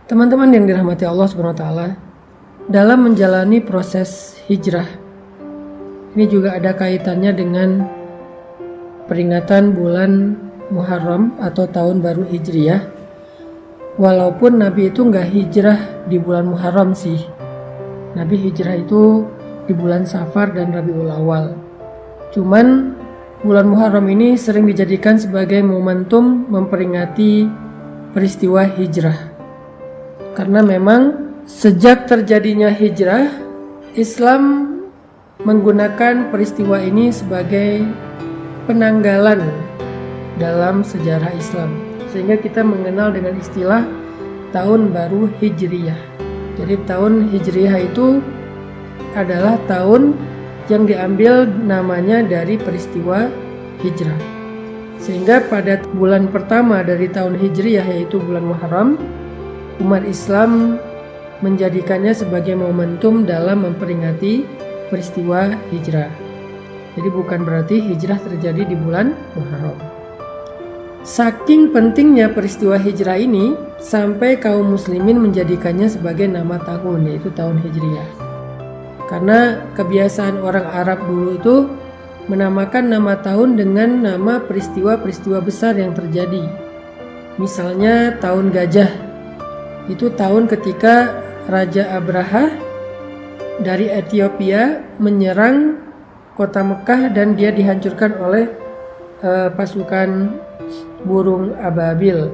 Teman-teman yang dirahmati Allah Subhanahu wa taala, dalam menjalani proses hijrah ini juga ada kaitannya dengan peringatan bulan Muharram atau tahun baru Hijriyah. Walaupun Nabi itu nggak hijrah di bulan Muharram sih, Nabi hijrah itu di bulan Safar dan Rabiul Awal. Cuman bulan Muharram ini sering dijadikan sebagai momentum memperingati peristiwa hijrah. Karena memang sejak terjadinya hijrah, Islam menggunakan peristiwa ini sebagai penanggalan dalam sejarah Islam. Sehingga kita mengenal dengan istilah tahun baru Hijriyah. Jadi tahun Hijriyah itu adalah tahun yang diambil namanya dari peristiwa hijrah. Sehingga pada bulan pertama dari tahun Hijriyah, yaitu bulan Muharram, umat Islam menjadikannya sebagai momentum dalam memperingati peristiwa hijrah. Jadi bukan berarti hijrah terjadi di bulan Muharram. Saking pentingnya peristiwa hijrah ini, sampai kaum muslimin menjadikannya sebagai nama tahun, yaitu tahun Hijriyah. Karena kebiasaan orang Arab dulu itu menamakan nama tahun dengan nama peristiwa-peristiwa besar yang terjadi. Misalnya tahun gajah, itu tahun ketika Raja Abraha dari Ethiopia menyerang kota Mekah dan dia dihancurkan oleh pasukan burung ababil.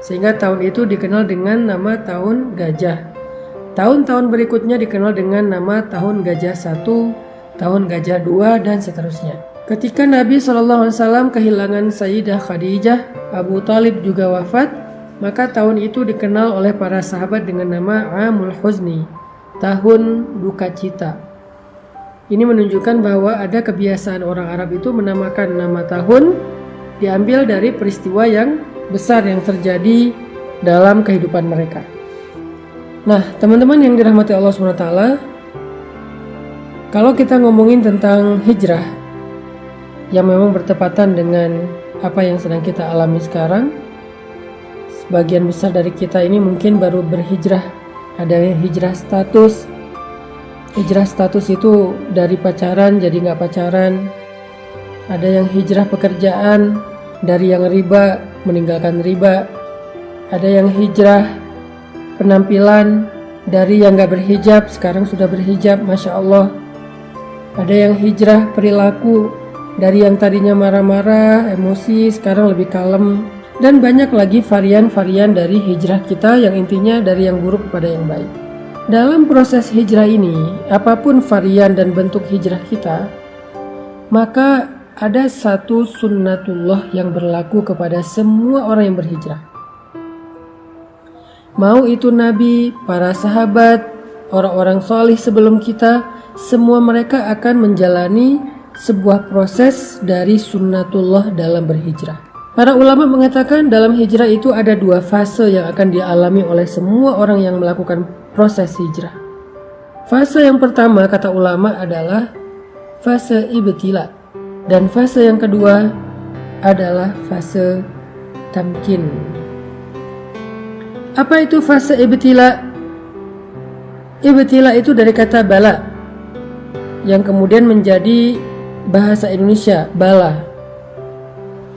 Sehingga tahun itu dikenal dengan nama tahun gajah. Tahun-tahun berikutnya dikenal dengan nama tahun gajah 1, tahun gajah 2, dan seterusnya. Ketika Nabi SAW kehilangan Sayyidah Khadijah, Abu Talib juga wafat, maka tahun itu dikenal oleh para sahabat dengan nama Amul Huzni, tahun duka cita. Ini menunjukkan bahwa ada kebiasaan orang Arab itu menamakan nama tahun diambil dari peristiwa yang besar yang terjadi dalam kehidupan mereka. Nah, teman-teman yang dirahmati Allah SWT, kalau kita ngomongin tentang hijrah yang memang bertepatan dengan apa yang sedang kita alami sekarang, sebagian besar dari kita ini mungkin baru berhijrah. Ada yang hijrah status. Hijrah status itu dari pacaran jadi nggak pacaran. Ada yang hijrah pekerjaan, dari yang riba meninggalkan riba. Ada yang hijrah penampilan, dari yang nggak berhijab sekarang sudah berhijab, Masya Allah. Ada yang hijrah perilaku, dari yang tadinya marah-marah, emosi, sekarang lebih kalem. Dan banyak lagi varian-varian dari hijrah kita yang intinya dari yang buruk kepada yang baik. Dalam proses hijrah ini, apapun varian dan bentuk hijrah kita, maka ada satu sunnatullah yang berlaku kepada semua orang yang berhijrah. Mau itu Nabi, para sahabat, orang-orang solih sebelum kita, semua mereka akan menjalani sebuah proses dari sunnatullah dalam berhijrah. Para ulama mengatakan dalam hijrah itu ada 2 fase yang akan dialami oleh semua orang yang melakukan proses hijrah. Fase yang pertama, kata ulama, adalah fase ibtila, dan fase yang kedua adalah fase tamkin. Apa itu fase ibtila? Ibtila itu dari kata bala, yang kemudian menjadi bahasa Indonesia bala,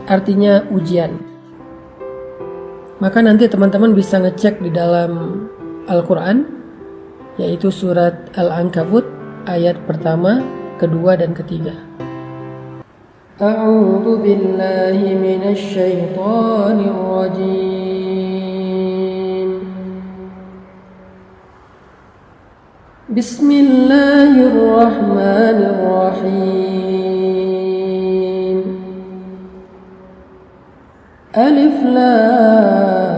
artinya ujian. Maka nanti teman-teman bisa ngecek di dalam Al-Quran, yaitu surat Al-Ankabut ayat pertama, kedua, dan ketiga. A'udzu billahi minasy syaithanir rajim. Bismillahirrahmanirrahim. Alif Lam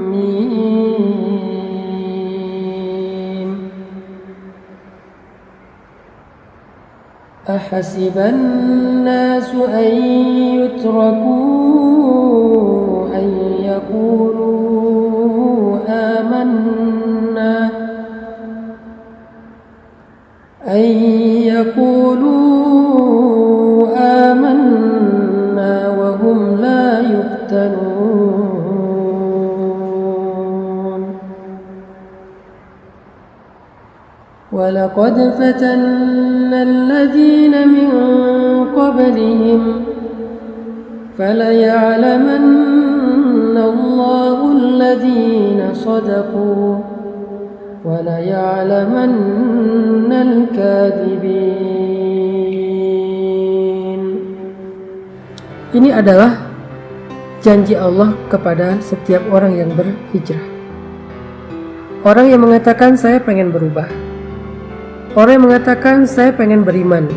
Mim. Ahasiban nasu an yutraku an yaqulu amanna an yaqulu amanna wa hum la وَلَقَدْ فَتَنَّا الَّذِينَ مِنْ قَبْلِهِمْ فَلَيَعْلَمَنَّ اللَّهُ الَّذِينَ صَدَقُوا وَلَيَعْلَمَنَّ الْكَاذِبِينَ. Ini adalah janji Allah kepada setiap orang yang berhijrah. Orang yang mengatakan saya pengen berubah, orang yang mengatakan saya pengen beriman,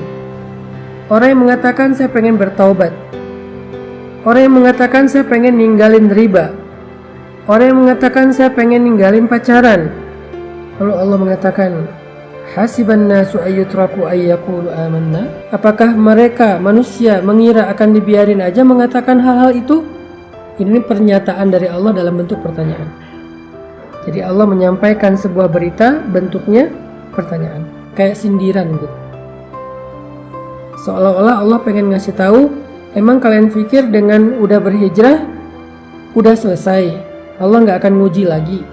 orang yang mengatakan saya pengen bertaubat, orang yang mengatakan saya pengen ninggalin riba, orang yang mengatakan saya pengen ninggalin pacaran. Lalu Allah mengatakan, hasiban nasu ayyutraku ayyaqulu amanna. Apakah mereka manusia mengira akan dibiarin aja mengatakan hal-hal itu? Ini pernyataan dari Allah dalam bentuk pertanyaan. Jadi Allah menyampaikan sebuah berita bentuknya pertanyaan, kayak sindiran gitu. Seolah-olah Allah pengen ngasih tahu, emang kalian pikir dengan udah berhijrah udah selesai, Allah nggak akan nguji lagi?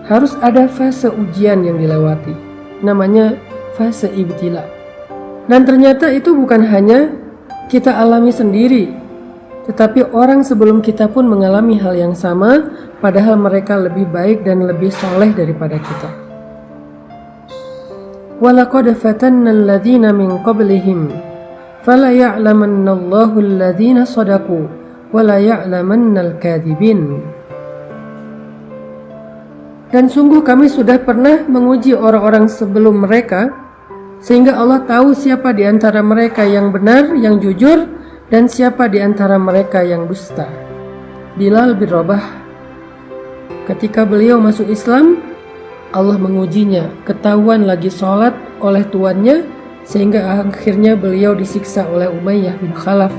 Harus ada fase ujian yang dilewati, namanya fase ibtila. Dan ternyata itu bukan hanya kita alami sendiri, tetapi orang sebelum kita pun mengalami hal yang sama, padahal mereka lebih baik dan lebih soleh daripada kita. وَلَقَدْ فَتَنَّا الَّذِينَ مِنْ قَبْلِهِمْ فَلَيَعْلَمَنَّ اللَّهُ الَّذِينَ صَدَقُوا وَلَيَعْلَمَنَّ الْكَاذِبِينَ. Dan sungguh kami sudah pernah menguji orang-orang sebelum mereka, sehingga Allah tahu siapa di antara mereka yang benar, yang jujur, dan siapa di antara mereka yang dusta. Bilal bin Rabah, ketika beliau masuk Islam, Allah mengujinya, ketahuan lagi sholat oleh tuannya, sehingga akhirnya beliau disiksa oleh Umayyah bin Khalaf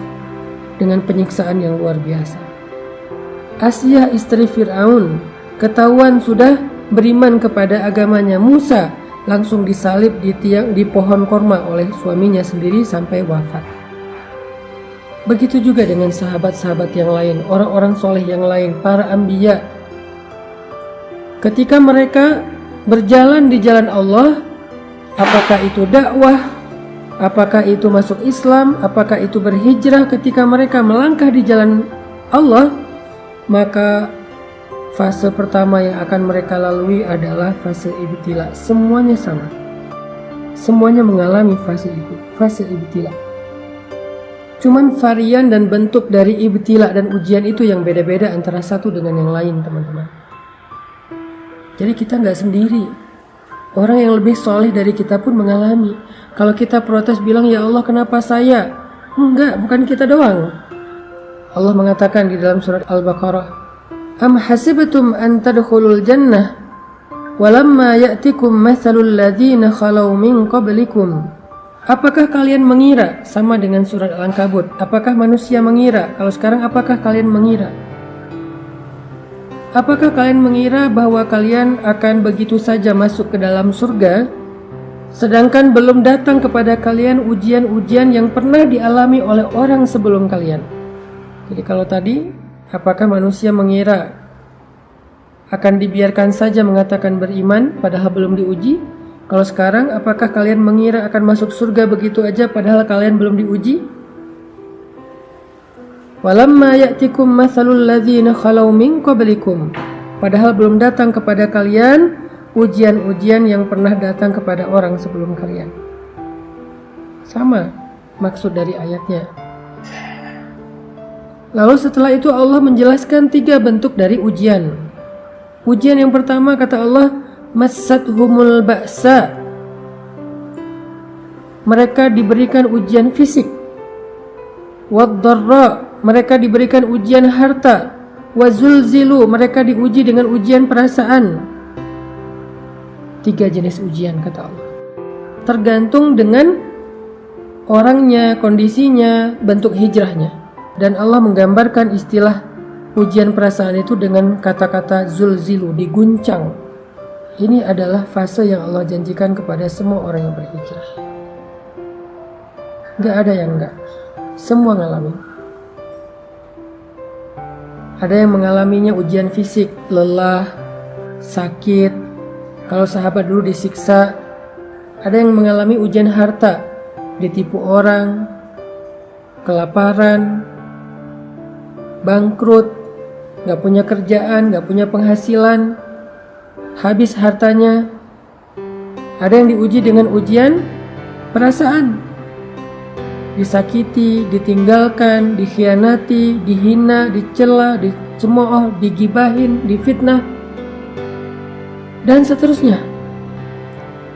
dengan penyiksaan yang luar biasa. Asyah istri Fir'aun, ketahuan sudah beriman kepada agamanya Musa, langsung disalib di pohon korma oleh suaminya sendiri sampai wafat. Begitu juga dengan sahabat-sahabat yang lain, orang-orang soleh yang lain, para anbiya. Ketika mereka berjalan di jalan Allah, apakah itu dakwah, apakah itu masuk Islam, apakah itu berhijrah, ketika mereka melangkah di jalan Allah, maka fase pertama yang akan mereka lalui adalah fase ibtila. Semuanya sama, semuanya mengalami fase itu, fase ibtila. Cuman varian dan bentuk dari ibtila dan ujian itu yang beda-beda antara satu dengan yang lain, teman-teman. Jadi kita nggak sendiri. Orang yang lebih soleh dari kita pun mengalami. Kalau kita protes bilang, ya Allah kenapa saya? Enggak, bukan kita doang. Allah mengatakan di dalam surat Al-Baqarah, Am hasibtum an tadkhulul jannah walamma ya'tikum mathalul ladzina khalau min qablikum. Apakah kalian mengira, sama dengan surat Al-Ankabut, apakah manusia mengira? Kalau sekarang apakah kalian mengira? Apakah kalian mengira bahwa kalian akan begitu saja masuk ke dalam surga, sedangkan belum datang kepada kalian ujian-ujian yang pernah dialami oleh orang sebelum kalian? Jadi kalau tadi, apakah manusia mengira akan dibiarkan saja mengatakan beriman padahal belum diuji? Kalau sekarang, apakah kalian mengira akan masuk surga begitu aja padahal kalian belum diuji? Walamma ya'tikum mathalul ladzina khalau min qablikum. Padahal belum datang kepada kalian ujian-ujian yang pernah datang kepada orang sebelum kalian. Sama maksud dari ayatnya. Lalu setelah itu Allah menjelaskan 3 bentuk dari ujian. Ujian yang pertama kata Allah, massathumul ba'sa. Mereka diberikan ujian fisik. Wad-dharra, mereka diberikan ujian harta. Wazulzilu, mereka diuji dengan ujian perasaan. 3 jenis ujian kata Allah. Tergantung dengan orangnya, kondisinya, bentuk hijrahnya. Dan Allah menggambarkan istilah ujian perasaan itu dengan kata-kata zulzilu, diguncang. Ini adalah fase yang Allah janjikan kepada semua orang yang berhijrah. Gak ada yang enggak, semua ngalami. Ada yang mengalaminya ujian fisik, lelah, sakit. Kalau sahabat dulu disiksa Ada yang mengalami ujian harta, ditipu orang, kelaparan, bangkrut, gak punya kerjaan, gak punya penghasilan, habis hartanya. Ada yang diuji dengan ujian perasaan, disakiti, ditinggalkan, dikhianati, dihina, dicela, dicemooh, digibahin, difitnah, dan seterusnya.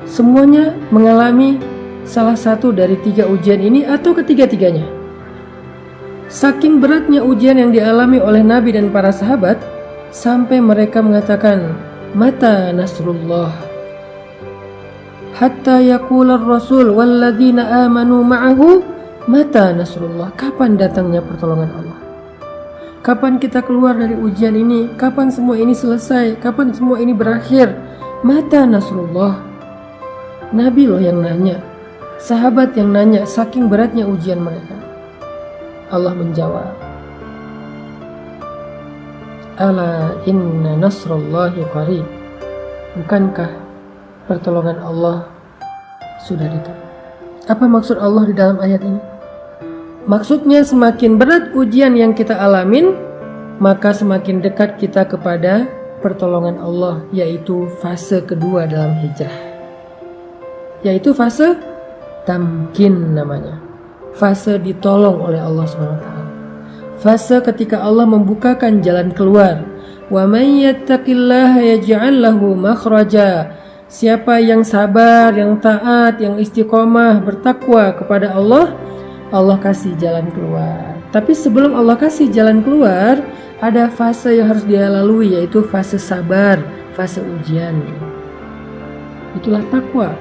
Semuanya mengalami salah satu dari 3 ujian ini atau ketiga-tiganya. Saking beratnya ujian yang dialami oleh Nabi dan para sahabat, sampai mereka mengatakan, "Mata nasrullah?" Hatta yaqula ar-rasul walladzina amanu ma'ahu mata nasrullah. Kapan datangnya pertolongan Allah? Kapan kita keluar dari ujian ini? Kapan semua ini selesai? Kapan semua ini berakhir? Mata nasrullah. Nabi loh yang nanya, sahabat yang nanya, saking beratnya ujian mereka. Allah menjawab, "Ala inna nasrullahi qarib." Bukankah pertolongan Allah sudah dekat? Apa maksud Allah di dalam ayat ini? Maksudnya semakin berat ujian yang kita alamin, maka semakin dekat kita kepada pertolongan Allah, yaitu fase kedua dalam hijrah, yaitu fase tamkin namanya. Fase ditolong oleh Allah SWT. Fase ketika Allah membukakan jalan keluar. Wa may yattaqillaha yaj'al lahu makhraja. Siapa yang sabar, yang taat, yang istiqomah, bertakwa kepada Allah, Allah kasih jalan keluar. Tapi sebelum Allah kasih jalan keluar, ada fase yang harus dia lalui, yaitu fase sabar, fase ujian. Itulah takwa.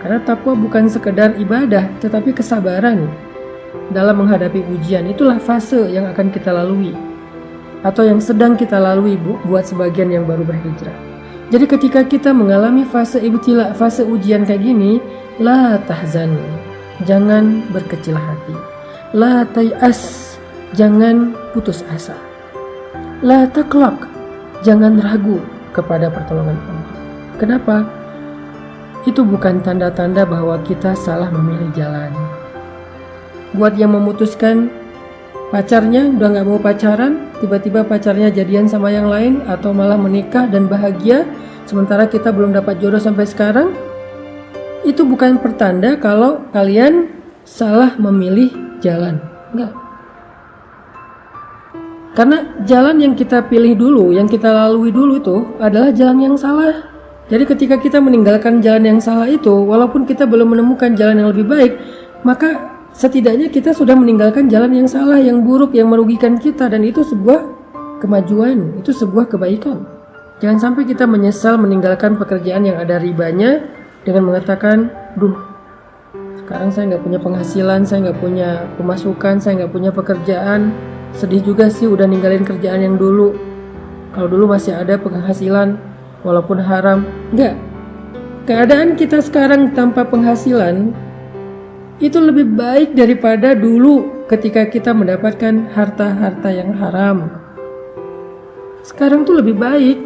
Karena takwa bukan sekedar ibadah, tetapi kesabaran dalam menghadapi ujian. Itulah fase yang akan kita lalui, atau yang sedang kita lalui buat sebagian yang baru berhijrah. Jadi ketika kita mengalami fase ibtila, fase ujian kayak gini, la tahzan, jangan berkecil hati. La tay'as, jangan putus asa. La taqlaq, jangan ragu kepada pertolongan Allah. Kenapa? Itu bukan tanda-tanda bahwa kita salah memilih jalan. Buat yang memutuskan pacarnya udah gak mau pacaran, tiba-tiba pacarnya jadian sama yang lain, atau malah menikah dan bahagia, sementara kita belum dapat jodoh sampai sekarang, itu bukan pertanda kalau kalian salah memilih jalan. Enggak. Karena jalan yang kita pilih dulu, yang kita lalui dulu itu adalah jalan yang salah. Jadi ketika kita meninggalkan jalan yang salah itu, walaupun kita belum menemukan jalan yang lebih baik, maka setidaknya kita sudah meninggalkan jalan yang salah, yang buruk, yang merugikan kita, dan itu sebuah kemajuan, itu sebuah kebaikan. Jangan sampai kita menyesal meninggalkan pekerjaan yang ada ribanya dengan mengatakan, "Duh, sekarang saya nggak punya penghasilan, saya nggak punya pemasukan, saya nggak punya pekerjaan. Sedih juga sih udah ninggalin kerjaan yang dulu. Kalau dulu masih ada penghasilan, walaupun haram." Enggak. Keadaan kita sekarang tanpa penghasilan itu lebih baik daripada dulu ketika kita mendapatkan harta-harta yang haram. Sekarang tuh lebih baik,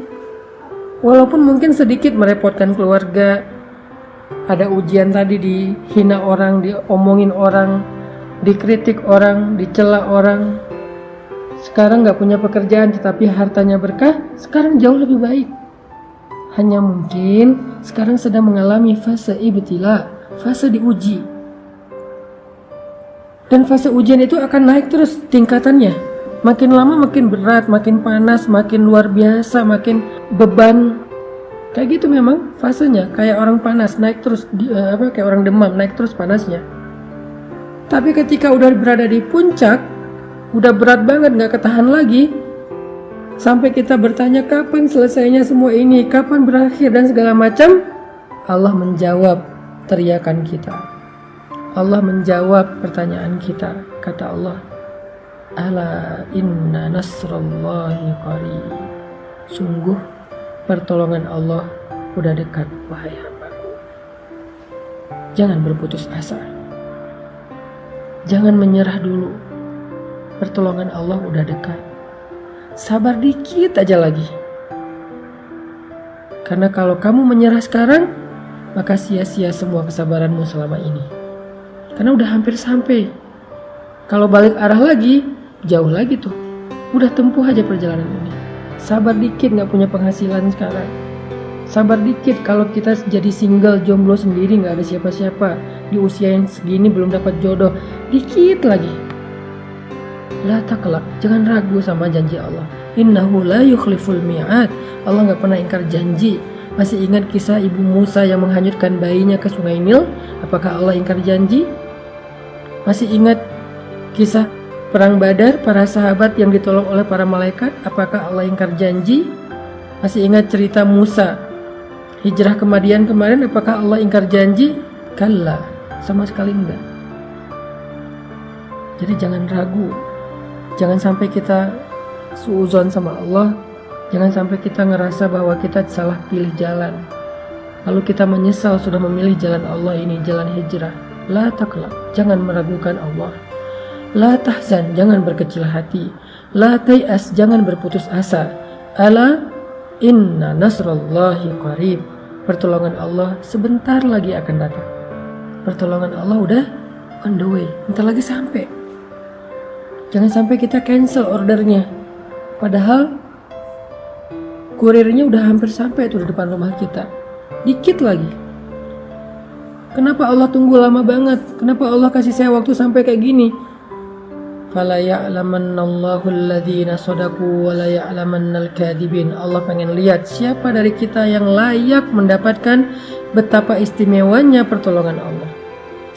walaupun mungkin sedikit merepotkan keluarga. Ada ujian tadi, dihina orang, diomongin orang, dikritik orang, dicela orang. Sekarang gak punya pekerjaan tetapi hartanya berkah, sekarang jauh lebih baik. Hanya mungkin sekarang sedang mengalami fase ibtila, fase diuji. Dan fase ujian itu akan naik terus tingkatannya. Makin lama makin berat, makin panas, makin luar biasa, makin beban. Kayak gitu memang fasenya, kayak orang panas, naik terus, kayak orang demam, naik terus panasnya. Tapi ketika udah berada di puncak, udah berat banget, gak ketahan lagi, sampai kita bertanya kapan selesainya semua ini, kapan berakhir dan segala macam, Allah menjawab teriakan kita. Allah menjawab pertanyaan kita. Kata Allah, "Ala inna nasrallahi qarib." Sungguh pertolongan Allah udah dekat, wahai hambaku. Jangan berputus asa. Jangan menyerah dulu. Pertolongan Allah udah dekat. Sabar dikit aja lagi. Karena kalau kamu menyerah sekarang, maka sia-sia semua kesabaranmu selama ini. Karena udah hampir sampai. Kalau balik arah lagi, jauh lagi tuh. Udah tempuh aja perjalanan ini. Sabar dikit, gak punya penghasilan sekarang. Sabar dikit kalau kita jadi single, jomblo sendiri, gak ada siapa-siapa. Di usia yang segini belum dapat jodoh. Dikit lagi. La taqlaq, jangan ragu sama janji Allah. Innahu la yukhliful mi'ad. Allah gak pernah ingkar janji. Masih ingat kisah ibu Musa yang menghanyutkan bayinya ke sungai Nil? Apakah Allah ingkar janji? Masih ingat kisah perang Badar, para sahabat yang ditolong oleh para malaikat? Apakah Allah ingkar janji? Masih ingat cerita Musa hijrah ke Madian kemarin? Apakah Allah ingkar janji? Kalla, sama sekali enggak. Jadi jangan ragu. Jangan sampai kita suuzon sama Allah. Jangan sampai kita ngerasa bahwa kita salah pilih jalan, lalu kita menyesal sudah memilih jalan Allah ini, jalan hijrah. La taqlaq, jangan meragukan Allah. La tahzan, jangan berkecil hati. La tay'as, jangan berputus asa. Ala inna nasrallahi qarib, pertolongan Allah sebentar lagi akan datang. Pertolongan Allah udah on the way, bentar lagi sampai. Jangan sampai kita cancel ordernya, padahal kurirnya udah hampir sampai tuh di depan rumah kita. Dikit lagi. Kenapa Allah tunggu lama banget? Kenapa Allah kasih saya waktu sampai kayak gini? Fala ya'lamannallahu alladhina shadaqu wa la ya'lamannal kadhibin. Allah pengen lihat siapa dari kita yang layak mendapatkan betapa istimewanya pertolongan Allah.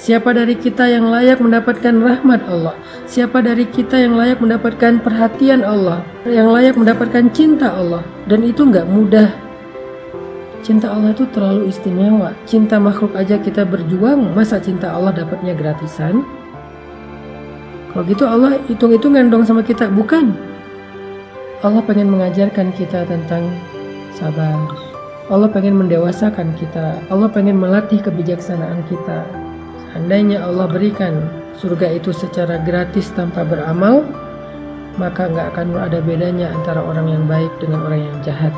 Siapa dari kita yang layak mendapatkan rahmat Allah? Siapa dari kita yang layak mendapatkan perhatian Allah? Yang layak mendapatkan cinta Allah? Dan itu nggak mudah. Cinta Allah itu terlalu istimewa. Cinta makhluk aja kita berjuang, masa cinta Allah dapatnya gratisan? Kalau gitu Allah hitung-hitungan dong sama kita, bukan? Allah pengen mengajarkan kita tentang sabar. Allah pengen mendewasakan kita. Allah pengen melatih kebijaksanaan kita. Seandainya Allah berikan surga itu secara gratis tanpa beramal, maka nggak akan ada bedanya antara orang yang baik dengan orang yang jahat.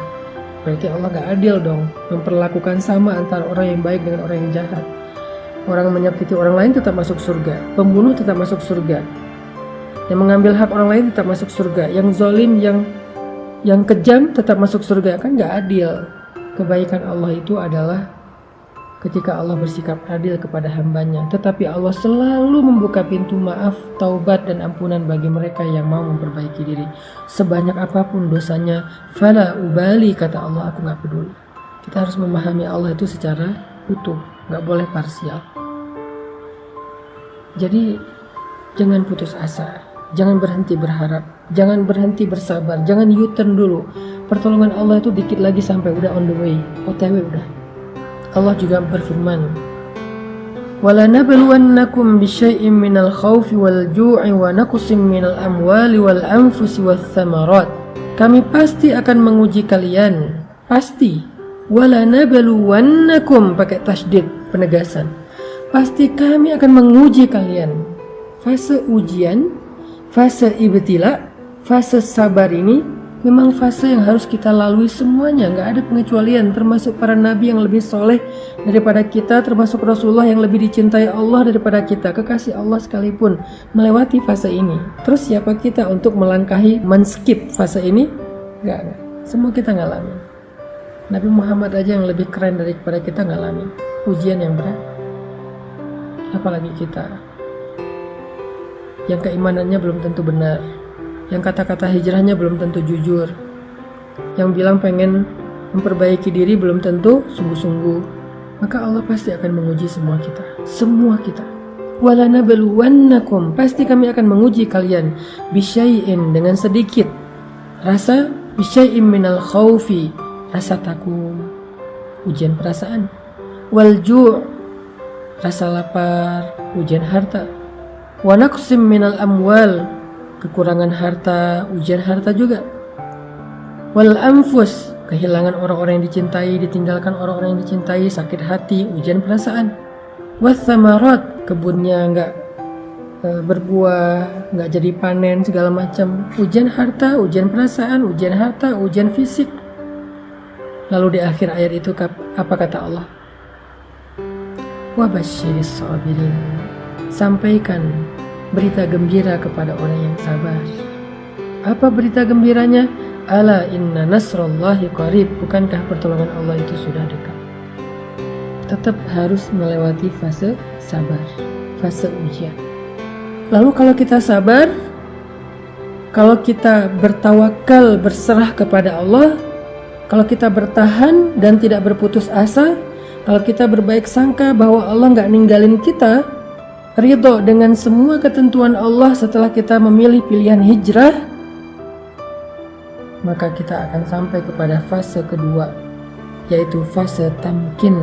Berarti Allah nggak adil dong, memperlakukan sama antara orang yang baik dengan orang yang jahat. Orang menyakiti orang lain tetap masuk surga, pembunuh tetap masuk surga, yang mengambil hak orang lain tetap masuk surga, yang zalim, yang kejam tetap masuk surga. Kan nggak adil. Kebaikan Allah itu adalah ketika Allah bersikap adil kepada hambanya, tetapi Allah selalu membuka pintu maaf, taubat dan ampunan bagi mereka yang mau memperbaiki diri. Sebanyak apapun dosanya, fala ubali, kata Allah, aku gak peduli. Kita harus memahami Allah itu secara utuh, gak boleh parsial. Jadi jangan putus asa, jangan berhenti berharap, jangan berhenti bersabar, jangan U-turn dulu. Pertolongan Allah itu dikit lagi sampai, udah on the way, OTW udah. Allah juga berfirman, وَلَنَبْلُوَنَّكُمْ بِشَيْءٍ مِّنَ الْخَوْفِ وَالْجُوعِ وَنَقْصٍ مِّنَ الْأَمْوَالِ وَالْأَنفُسِ وَالثَّمَرَاتِ. Kami pasti akan menguji kalian, pasti. وَلَنَبْلُوَنَّكُمْ, pakai tasydid, penegasan. Pasti kami akan menguji kalian. Fase ujian, fase ibtila, fase sabar ini memang fase yang harus kita lalui semuanya, nggak ada pengecualian, termasuk para nabi yang lebih soleh daripada kita, termasuk Rasulullah yang lebih dicintai Allah daripada kita, kekasih Allah sekalipun melewati fase ini. Terus siapa kita untuk melangkahi, men-skip fase ini? Nggak. Semua kita ngalamin. Nabi Muhammad aja yang lebih keren daripada kita ngalamin ujian yang berat. Apalagi kita yang keimanannya belum tentu benar, yang kata-kata hijrahnya belum tentu jujur, yang bilang pengen memperbaiki diri belum tentu sungguh-sungguh. Maka Allah pasti akan menguji semua kita. Walanabluwannakum, pasti kami akan menguji kalian, bisyai'in, dengan sedikit rasa, bisyai'in minal khaufi, rasa takut, ujian perasaan, wal ju', rasa lapar, ujian harta, wa naqsim minal amwal, kekurangan harta, ujian harta juga, wal anfus, kehilangan orang-orang yang dicintai, ditinggalkan orang-orang yang dicintai, sakit hati, ujian perasaan, wathamarat, kebunnya nggak berbuah, nggak jadi panen, segala macam, ujian harta, ujian perasaan, ujian harta, ujian fisik. Lalu di akhir ayat itu apa kata Allah? wa basyiris sabirin. Sampaikan berita gembira kepada orang yang sabar. Apa berita gembiranya? Ala inna nasrallahi qarib. Bukankah pertolongan Allah itu sudah dekat? Tetap harus melewati fase sabar, fase ujian. Lalu kalau kita sabar, kalau kita bertawakal, berserah kepada Allah, kalau kita bertahan dan tidak berputus asa, kalau kita berbaik sangka bahwa Allah nggak ninggalin kita, ridho dengan semua ketentuan Allah setelah kita memilih pilihan hijrah, maka kita akan sampai kepada fase kedua, yaitu fase tamkin,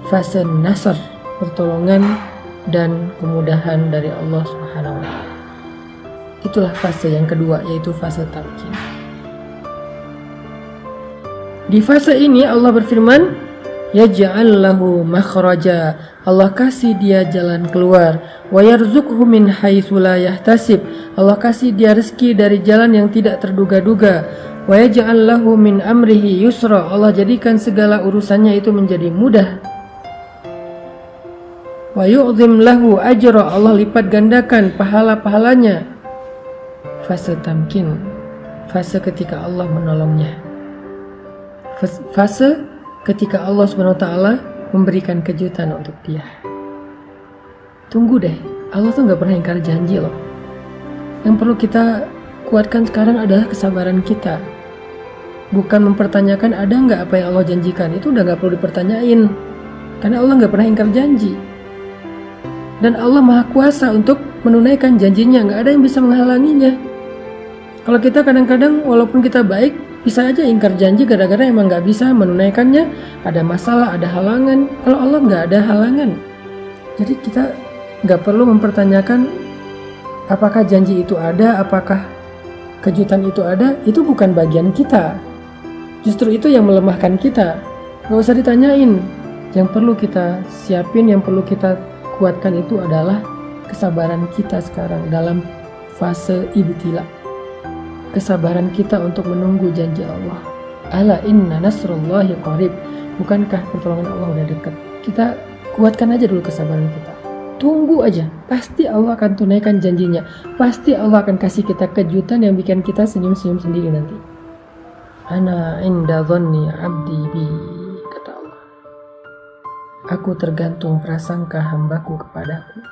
fase nasr, pertolongan dan kemudahan dari Allah Subhanahu wa Ta'ala. Itulah fase yang kedua, yaitu fase tamkin. Di fase ini Allah berfirman, yaj'al lahu makhraja. Allah kasih dia jalan keluar. Wa yarzuqhu min haitsu la yahtasib. Allah kasih dia rezeki dari jalan yang tidak terduga-duga. Wa yaj'al lahu min amrihi yusra. Allah jadikan segala urusannya itu menjadi mudah. Wa yu'zim lahu ajra. Allah lipat gandakan pahala-pahalanya. Fase tamkin, fase ketika Allah menolongnya. Fase ketika Allah SWT memberikan kejutan untuk dia. Tunggu deh, Allah tuh gak pernah ingkar janji loh. Yang perlu kita kuatkan sekarang adalah kesabaran kita. Bukan mempertanyakan ada gak apa yang Allah janjikan. Itu udah gak perlu dipertanyain, karena Allah gak pernah ingkar janji. Dan Allah Maha Kuasa untuk menunaikan janjinya. Gak ada yang bisa menghalanginya. Kalau kita kadang-kadang walaupun kita baik, bisa aja ingkar janji gara-gara emang gak bisa menunaikannya, ada masalah, ada halangan. Kalau Allah gak ada halangan. Jadi kita gak perlu mempertanyakan apakah janji itu ada, apakah kejutan itu ada. Itu bukan bagian kita. Justru itu yang melemahkan kita. Gak usah ditanyain. Yang perlu kita siapin, yang perlu kita kuatkan itu adalah kesabaran kita sekarang dalam fase ibtila. Kesabaran kita untuk menunggu janji Allah. Ala inna nasrullahi qarib. Bukankah pertolongan Allah udah dekat? Kita kuatkan aja dulu kesabaran kita. Tunggu aja. Pasti Allah akan tunaikan janjinya. Pasti Allah akan kasih kita kejutan yang bikin kita senyum-senyum sendiri nanti. Ana inda dhanni abdi bi, kata Allah. Aku tergantung prasangka hambaku kepadaku.